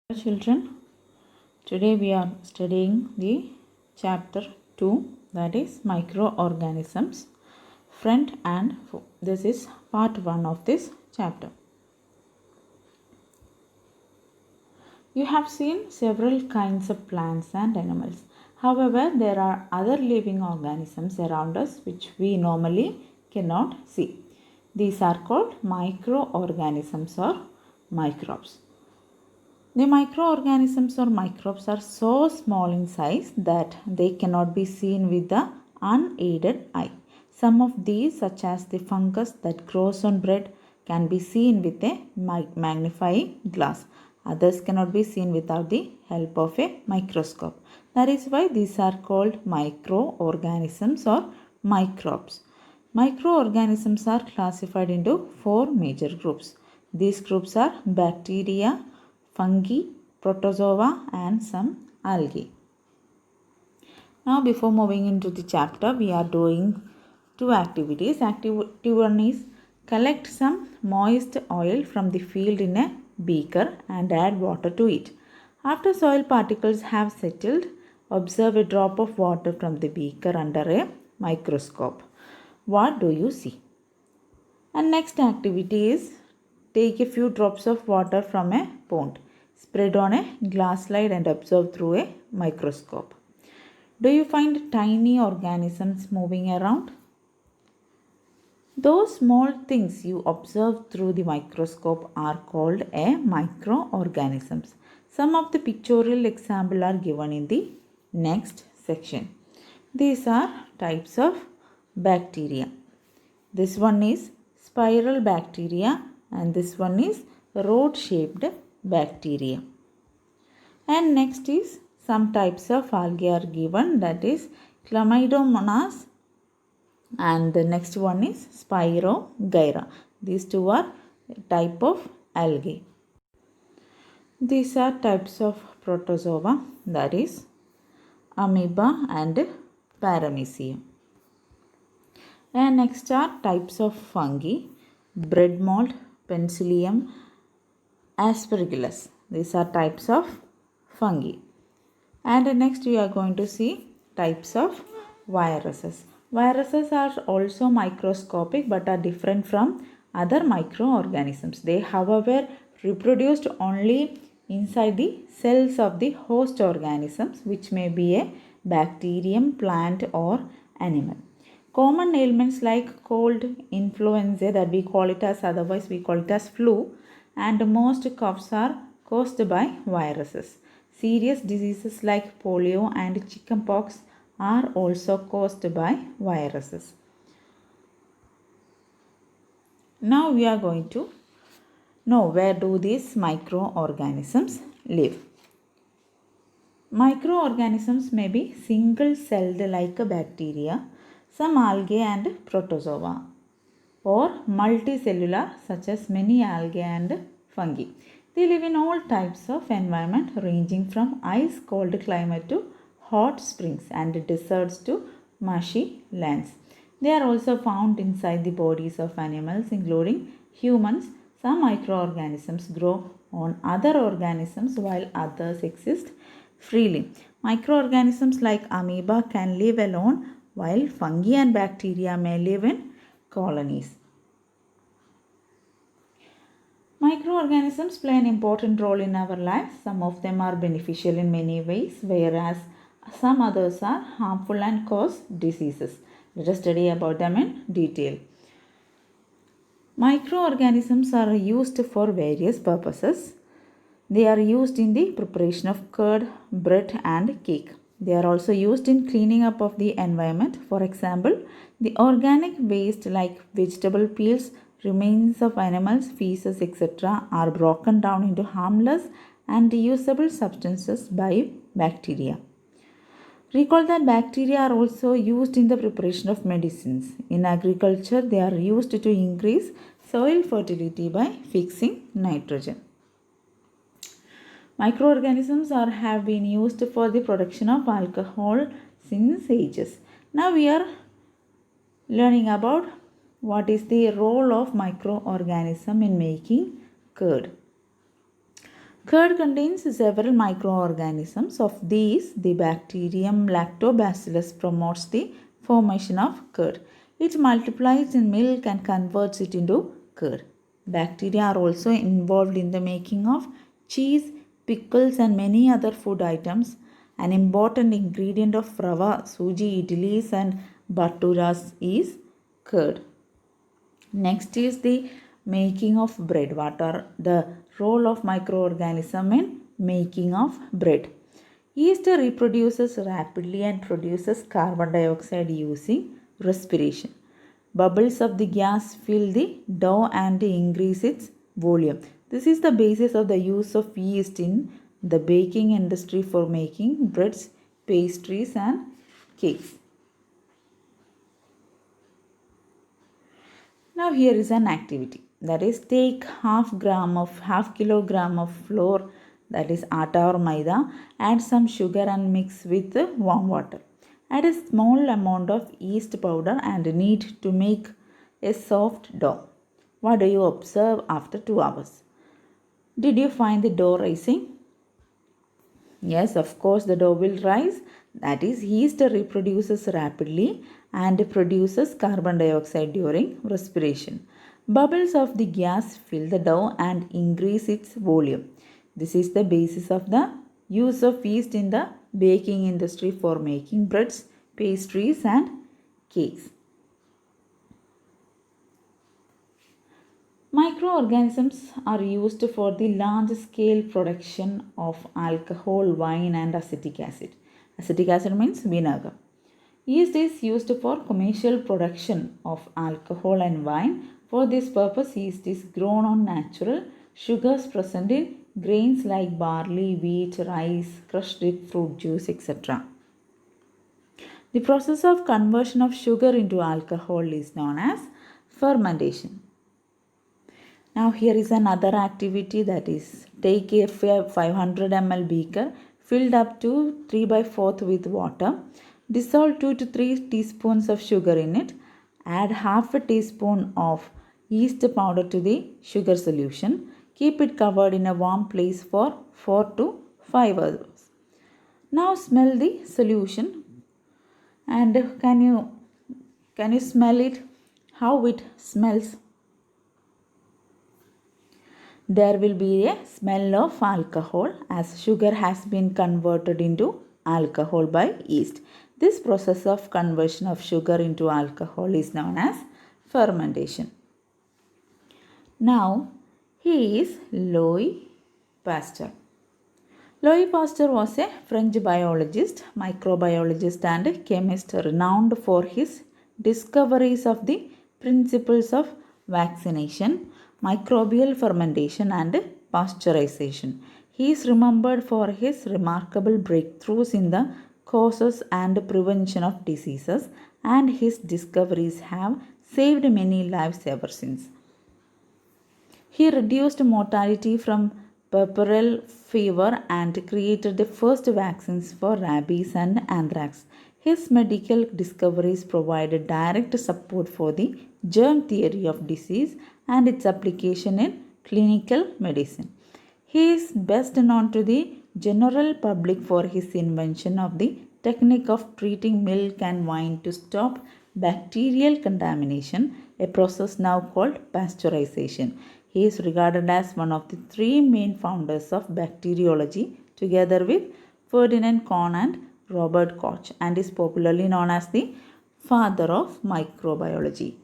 Hello children, today we are studying the chapter 2, that is microorganisms, friend and foe. This is part 1 of this chapter. You have seen several kinds of plants and animals. However, there are other living organisms around us which we normally cannot see. These are called microorganisms or microbes. The microorganisms or microbes are so small in size that they cannot be seen with the unaided eye. Some of these, such as the fungus that grows on bread, can be seen with a magnifying glass. Others cannot be seen without the help of a microscope. That is why these are called microorganisms or microbes. Microorganisms are classified into 4 major groups. These groups are bacteria, fungi, protozoa and some algae. Now before moving into the chapter, we are doing 2 activities. Activity 1 is collect some moist oil from the field in a beaker and add water to it. After soil particles have settled, observe a drop of water from the beaker under a microscope. What do you see? And next activity is take a few drops of water from a pond. Spread on a glass slide and observe through a microscope. Do you find tiny organisms moving around? Those small things you observe through the microscope are called a microorganisms. Some of the pictorial examples are given in the next section. These are types of bacteria. This one is spiral bacteria and this one is rod-shaped bacteria. And next is some types of algae are given, that is Chlamydomonas and the next one is Spirogyra. These two are type of algae. These are types of protozoa, that is amoeba and paramecium. And next are types of fungi, bread mold, penicillium, aspergillus. These are types of fungi. And next we are going to see types of viruses. Viruses are also microscopic but are different from other microorganisms. They, however, reproduced only inside the cells of the host organisms, which may be a bacterium, plant or animal. Common ailments like cold, influenza, that we call it as, otherwise we call it as flu, and most coughs are caused by viruses. Serious diseases like polio and chickenpox are also caused by viruses. Now we are going to know where do these microorganisms live. Microorganisms may be single-celled like bacteria, some algae and protozoa, or multicellular such as many algae and fungi. They live in all types of environment ranging from ice cold climate to hot springs and deserts to marshy lands. They are also found inside the bodies of animals including humans. Some microorganisms grow on other organisms while others exist freely. Microorganisms like amoeba can live alone while fungi and bacteria may live in colonies. Microorganisms play an important role in our lives. Some of them are beneficial in many ways, whereas some others are harmful and cause diseases. Let us study about them in detail. Microorganisms are used for various purposes. They are used in the preparation of curd, bread and cake. They are also used in cleaning up of the environment. For example, the organic waste like vegetable peels, remains of animals, feces, etc. are broken down into harmless and reusable substances by bacteria. Recall that bacteria are also used in the preparation of medicines. In agriculture, they are used to increase soil fertility by fixing nitrogen. Microorganisms have been used for the production of alcohol since ages. Now we are learning about what is the role of microorganism in making curd. Curd contains several microorganisms. Of these, the bacterium Lactobacillus promotes the formation of curd. It multiplies in milk and converts it into curd. Bacteria are also involved in the making of cheese, pickles, and many other food items. An important ingredient of rava, suji, idlis, and bhaturas is curd. Next is the making of bread. What are the role of microorganism in making of bread? Yeast reproduces rapidly and produces carbon dioxide using respiration. Bubbles of the gas fill the dough and increase its volume. This is the basis of the use of yeast in the baking industry for making breads, pastries, and cakes. Now here is an activity, that is, take half kilogram of flour, that is atta or maida, add some sugar and mix with warm water. Add a small amount of yeast powder and knead to make a soft dough. What do you observe after 2 hours? Did you find the dough rising? Yes, of course, the dough will rise. That is, yeast reproduces rapidly and produces carbon dioxide during respiration. Bubbles of the gas fill the dough and increase its volume. This is the basis of the use of yeast in the baking industry for making breads, pastries, and cakes. Microorganisms are used for the large scale production of alcohol, wine, and acetic acid. Acetic acid means vinegar. Yeast is used for commercial production of alcohol and wine. For this purpose, yeast is grown on natural sugars present in grains like barley, wheat, rice, crushed fruit juice, etc. The process of conversion of sugar into alcohol is known as fermentation. Now here is another activity, that is, take a 500 ml beaker filled up to 3/4 with water. Dissolve 2 to 3 teaspoons of sugar in it. Add half a teaspoon of yeast powder to the sugar solution. Keep it covered in a warm place for 4 to 5 hours. Now smell the solution, and can you smell it? How it smells? There will be a smell of alcohol as sugar has been converted into alcohol by yeast. This process of conversion of sugar into alcohol is known as fermentation. Now, he is Louis Pasteur. Louis Pasteur was a French biologist, microbiologist, and chemist renowned for his discoveries of the principles of vaccination, microbial fermentation, and pasteurization. He is remembered for his remarkable breakthroughs in the causes and prevention of diseases, and his discoveries have saved many lives ever since. He reduced mortality from puerperal fever and created the first vaccines for rabies and anthrax. His medical discoveries provided direct support for the germ theory of disease and its application in clinical medicine. He is best known to the general public for his invention of the technique of treating milk and wine to stop bacterial contamination, a process now called pasteurization. He is regarded as one of the 3 main founders of bacteriology, together with Ferdinand Kohn and Robert Koch, and is popularly known as the father of microbiology.